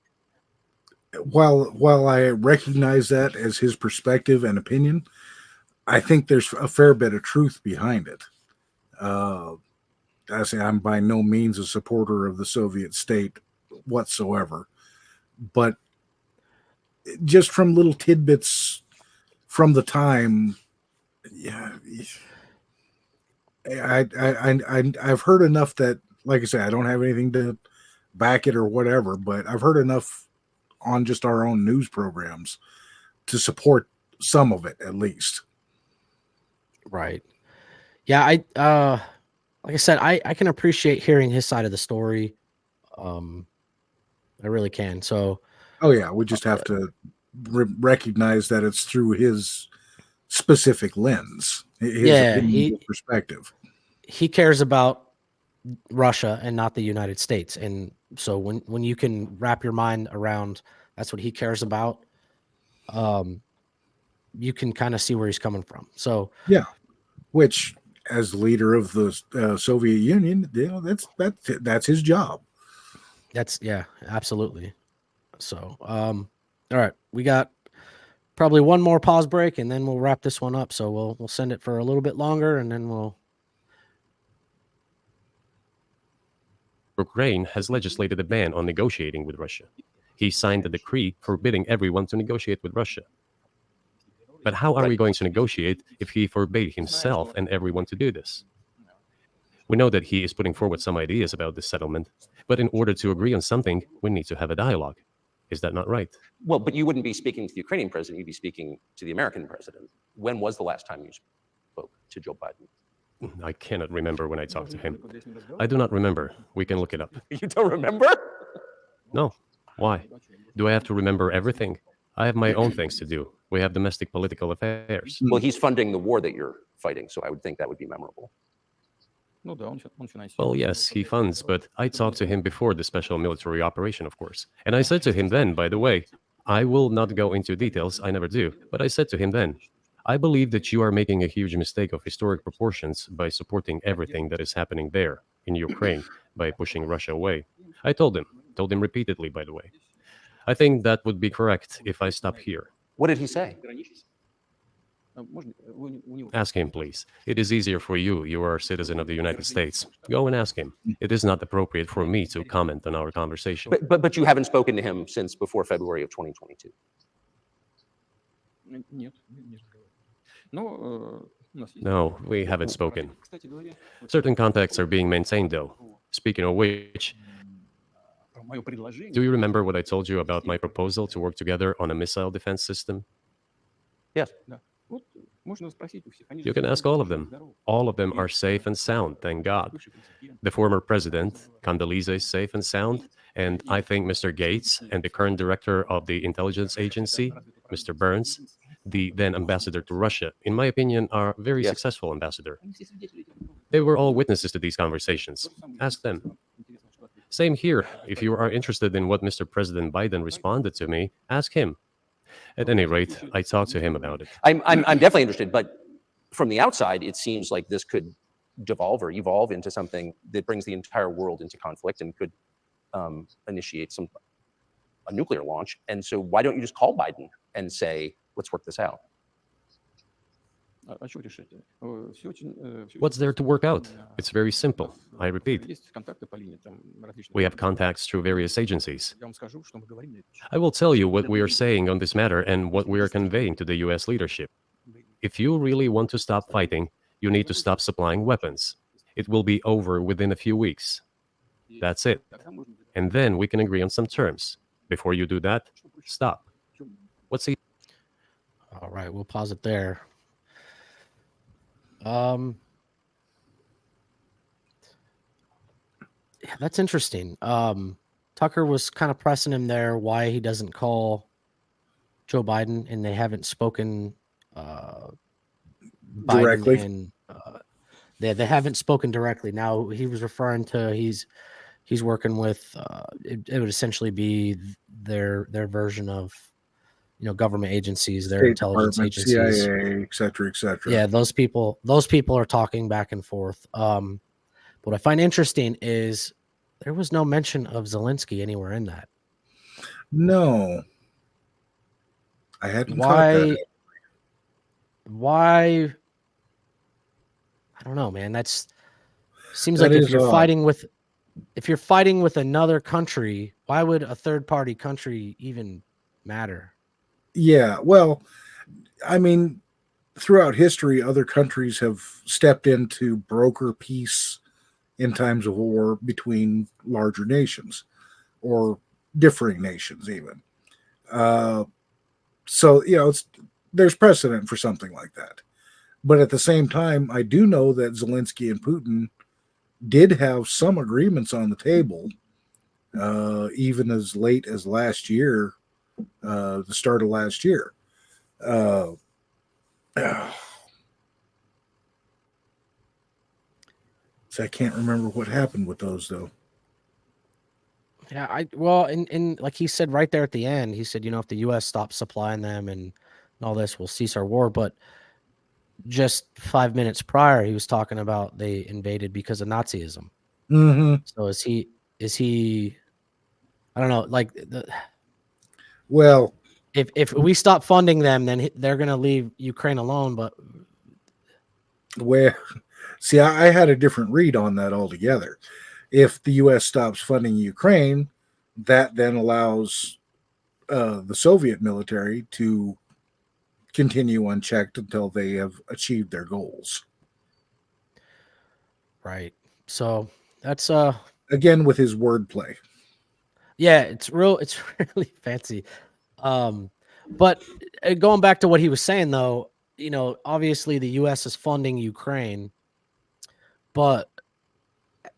While I recognize that as his perspective and opinion, I think there's a fair bit of truth behind it. I say I'm by no means a supporter of the Soviet state whatsoever, but just from little tidbits from the time, yeah, I've heard enough that, like I say, I don't have anything to back it or whatever, but I've heard enough on just our own news programs to support some of it at least. Right. Yeah. Like I said, I can appreciate hearing his side of the story. I really can. So, oh yeah, we just have to recognize that it's through his specific lens, his opinion, his perspective. He cares about Russia and not the United States, and so when you can wrap your mind around that's what he cares about, you can kind of see where he's coming from. So yeah, which as leader of the Soviet Union, you know, that's his job. That's absolutely. So, all right, we got probably one more pause break, and then we'll wrap this one up. So we'll send it for a little bit longer, and then we'll. Ukraine has legislated a ban on negotiating with Russia. He signed a decree forbidding everyone to negotiate with Russia. But how are we going to negotiate if he forbade himself and everyone to do this? We know that he is putting forward some ideas about this settlement, but in order to agree on something, we need to have a dialogue. Is that not right? Well, but you wouldn't be speaking to the Ukrainian president, you'd be speaking to the American president. When was the last time you spoke to Joe Biden? I cannot remember when I talked to him. I do not remember. We can look it up. You don't remember? No. Why? Do I have to remember everything? I have my own things to do. We have domestic political affairs. Well, he's funding the war that you're fighting, so I would think that would be memorable. Well, yes, he funds, but I talked to him before the special military operation, of course. And I said to him then, by the way, I will not go into details, I never do, but I said to him then, I believe that you are making a huge mistake of historic proportions by supporting everything that is happening there in Ukraine by pushing Russia away. I told him repeatedly, by the way. I think that would be correct if I stop here. What did he say? Ask him, please. It is easier for you. You are a citizen of the United States. Go and ask him. It is not appropriate for me to comment on our conversation. But you haven't spoken to him since before February of 2022. No, we haven't spoken. Certain contacts are being maintained, though. Speaking of which, do you remember what I told you about my proposal to work together on a missile defense system? Yes. You can ask all of them. All of them are safe and sound, thank God. The former president, Condoleezza, is safe and sound, and I think Mr. Gates and the current director of the intelligence agency, Mr. Burns, the then ambassador to Russia, in my opinion, are very successful ambassador. They were all witnesses to these conversations. Ask them. Same here. If you are interested in what Mr. President Biden responded to me, ask him. At any rate, I talked to him about it. I'm definitely interested, but from the outside, it seems like this could devolve or evolve into something that brings the entire world into conflict and could initiate a nuclear launch. And so why don't you just call Biden and say, let's work this out? What's there to work out? It's very simple. I repeat. We have contacts through various agencies. I will tell you what we are saying on this matter and what we are conveying to the U.S. leadership. If you really want to stop fighting, you need to stop supplying weapons. It will be over within a few weeks. That's it. And then we can agree on some terms. Before you do that, stop. What's the... All right, we'll pause it there. Yeah, that's interesting. Tucker was kind of pressing him there why he doesn't call Joe Biden, and they haven't spoken Directly. Biden and they haven't spoken directly. Now he was referring to he's working with it would essentially be their version of government agencies, their State intelligence Department, agencies, CIA, et cetera, et cetera. Yeah, those people are talking back and forth. What I find interesting is there was no mention of Zelensky anywhere in that. No, I hadn't caught that. Why? I don't know, man. Seems That like is odd. if you're fighting with another country, why would a third party country even matter? Yeah, well, I mean, throughout history, other countries have stepped in to broker peace in times of war between larger nations or differing nations, even. So, there's precedent for something like that. But at the same time, I do know that Zelensky and Putin did have some agreements on the table, even as late as last year, the start of last year. So I can't remember what happened with those, though. Yeah, and like he said right there at the end, he said, if the U.S. stops supplying them and all this, we'll cease our war. But just 5 minutes prior, he was talking about they invaded because of Nazism. Mm-hmm. So is he? I don't know. Well, if we stop funding them, then they're going to leave Ukraine alone. But see, I had a different read on that altogether. If the U.S. stops funding Ukraine, that then allows the Soviet military to continue unchecked until they have achieved their goals. Right. So that's again with his wordplay. Yeah, it's really fancy. But going back to what he was saying, though, obviously the U.S. is funding Ukraine, but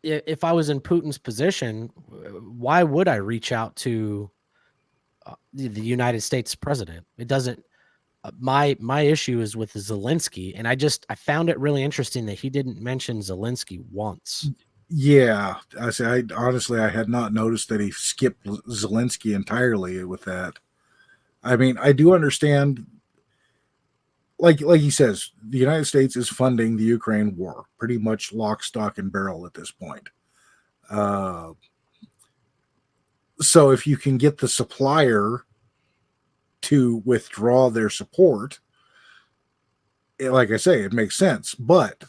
if I was in Putin's position, why would I reach out to the United States president? It doesn't. My issue is with Zelensky, and I found it really interesting that he didn't mention Zelensky once. Yeah, I honestly had not noticed that he skipped Zelensky entirely with that. I mean, I do understand, like he says, the United States is funding the Ukraine war, pretty much lock, stock, and barrel at this point. So if you can get the supplier to withdraw their support, like I say, it makes sense. But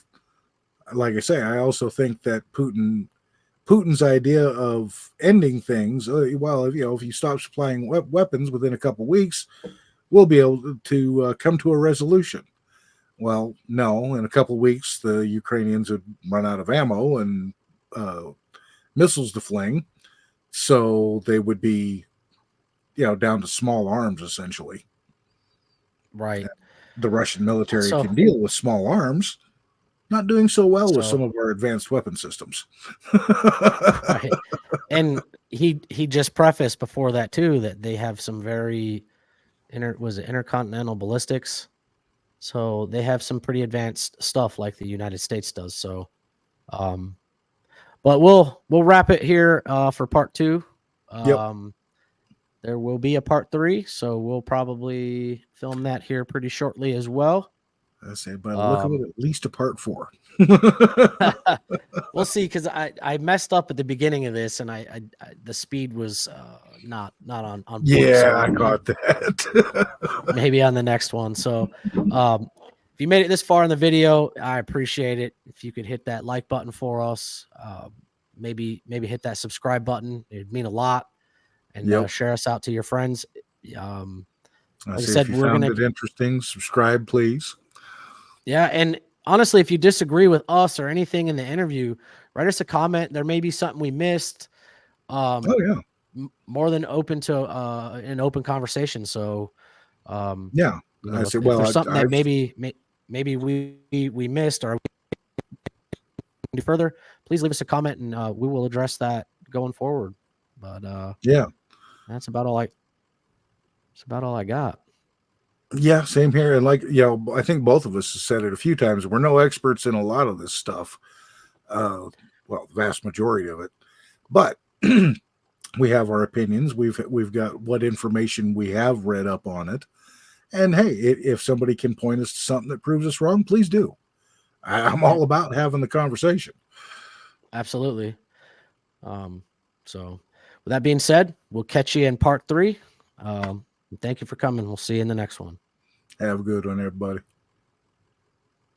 like I say, I also think that Putin's idea of ending things, well, if you stop supplying weapons within a couple of weeks, we'll be able to come to a resolution. Well, no, in a couple of weeks, the Ukrainians would run out of ammo and missiles to fling, so they would be, down to small arms, essentially. Right. The Russian military can deal with small arms. Not doing so well with some of our advanced weapon systems. Right. And he just prefaced before that too that they have some very intercontinental ballistics. So they have some pretty advanced stuff like the United States does. So but we'll wrap it here for part 2. There will be a part 3, so we'll probably film that here pretty shortly as well. I say, by the look of it, at least a part 4. We'll see, because I messed up at the beginning of this, and I the speed was not on point. Yeah, so I got that. Maybe on the next one. So if you made it this far in the video, I appreciate it. If you could hit that like button for us, maybe hit that subscribe button. It'd mean a lot. And share us out to your friends. Like I said, if you found it interesting, subscribe, please. Yeah, and honestly, if you disagree with us or anything in the interview, write us a comment. There may be something we missed. More than open to an open conversation. So, I said, if there's something that maybe we missed or do further, please leave us a comment, and we will address that going forward. But yeah, that's about all I got. yeah, same here. And like, I think both of us have said it a few times. We're no experts in a lot of this stuff. Well, the vast majority of it, but we have our opinions. We've got what information we have read up on it. And hey, if somebody can point us to something that proves us wrong, please do. I'm all about having the conversation. Absolutely. So with that being said, we'll catch you in part 3. Thank you for coming. We'll see you in the next one. Have a good one, everybody.